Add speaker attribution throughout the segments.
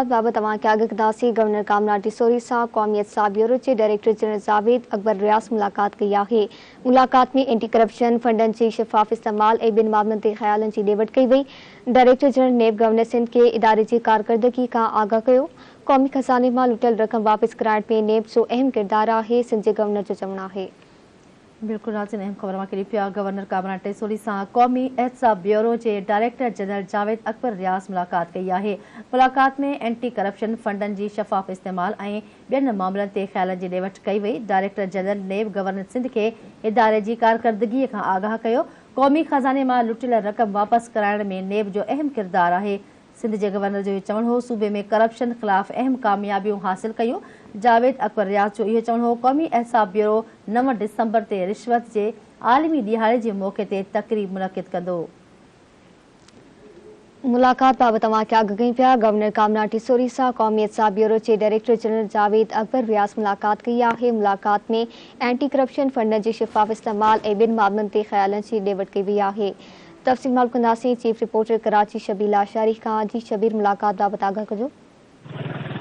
Speaker 1: बाबत तव्हांखे आगाह कंदासीं। गवर्नर कामरान टिसोरी सां क़ौमी एहतसाब ब्यूरो जे डायरेक्टर जनरल जावेद अकबर रियाज़ मुलाक़ात कई आहे। मुलाक़ात में एंटी करप्शन फंडनि जी शफ़ाफ़ इस्तेमाल ऐं ॿिनि मामलनि ते ख़्यालनि जी ॾे वठि कई वई। डायरेक्टर जनरल नेब गवर्नर सिंध खे इदारे जी कारकर्दगी खां आगाह कयो। क़ौमी ख़ज़ाने मां लुटियल रक़म वापसि कराइण में नेब जो अहम किरदारु आहे, सिंध जे गवर्नर जो चवणु आहे।
Speaker 2: बिल्कुल नाज़रीन, अहम ख़बर में पिया गवर्नर कामरान टिसोरी सां क़ौमी एहतसाब ब्यूरो जे डायरेक्टर जनरल जावेद अकबर रियाज़ मुलाक़ात कई आहे। मुलाक़ात में एंटी करप्शन फंडनि जी शफ़ाफ़ इस्तेमाल ऐं ॿियनि मामलनि ते ख़्यालनि जी ॾे वठि कई वई। डायरेक्टर जनरल नेब गवर्नर सिंध खे इदारे जी कारकर्दगीअ खां आगाह कयो। क़ौमी ख़ज़ाने मां लुटियल रक़म वापसि कराइण में नेब जो अहम किरदारु आहे। सिंध जे गवर्नर जो इहो चवणु हो, सूबे में करप्शन ख़िलाफ़ अहम कामयाबियूं हासिल कयूं। जावेद अकबर रियाज़ जो इहो चवणु हो, क़ौमी एहतसाब ब्यूरो 9 डिसंबर ते रिश्वत जे आलमी ॾिहाड़े जे मौक़े ते तक़रीब मुनक़िद कंदो।
Speaker 1: मुलाक़ात बाबति तव्हांखे आगाह कई पिया। गवर्नर कामरान टिसोरी सां क़ौमी एहतसाब ब्यूरो जे डायरेक्टर जनरल जावेद अकबर रियाज़ मुलाक़ात कई आहे। मुलाक़ात में एंटी करप्शन फंडनि जी शफ़ाफ़ इस्तेमाल ऐं ॿिनि मामलनि ते ख़्यालनि जी ॾे वठि कई वई आहे। तफ़सील मालूम कंदासीं चीफ रिपोर्टर कराची शबीर लाशारी खां। जी शबीर, मुलाक़ात बाबति आगाह कजो।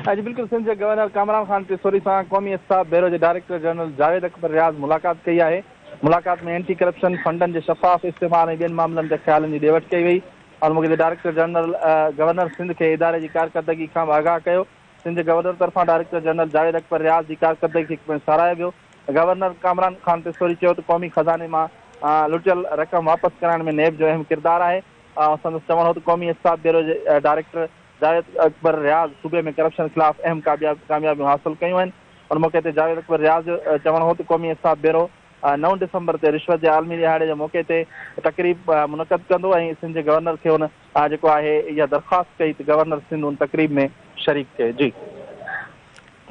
Speaker 3: जी बिल्कुल, सिंध के गवर्नर कामरान खान टिसोरी सां क़ौमी एहतसाब ब्यूरो के डायरेक्टर जनरल जावेद अकबर रियाज़ मुलाक़ात कई है। मुलाक़ात में एंटी करप्शन फंडन के शफ़ाफ़ इस्तेमाल ऐं ॿियनि मामलनि ते ख़्यालनि जी ॾे वठि कई वई और मूंखे डायरेक्टर जनरल गवर्नर सिंध के इदारे की कारकर्दगी खां आगाह कयो। सिंध गवर्नर तरफां डायरेक्टर जनरल जावेद अकबर रियाज़ की कारकर्दगी खे साराहियो वियो। गवर्नर कामरान खान टिसोरी चयो त क़ौमी ख़ज़ाने मां लुटियल रक़म वापसि कराइण में नेब जो अहम किरदारु आहे। संदसि चवणु हो त क़ौमी एहतसाब ब्यूरो जे डायरेक्टर जावेद अकबर रियाज़ सूबे में करप्शन खिलाफ़ अहम कामयाबियूं हासिल कयूं आहिनि और मौक़े ते जावेद अकबर रियाज़ जो चवणु हो त क़ौमी एहतसाब ब्यूरो 9 डिसंबर ते रिश्वत जे आलमी ॾिहाड़े जे मौक़े ते तक़रीब मुनक़िद कंदो ऐं सिंध जे गवर्नर खे हुन जेको आहे इहा दरख़्वास्त कई त गवर्नर सिंध उन तक़रीब में शरीक थिए। जी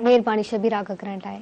Speaker 1: महिरबानी शबीर आगाह करण लाइ।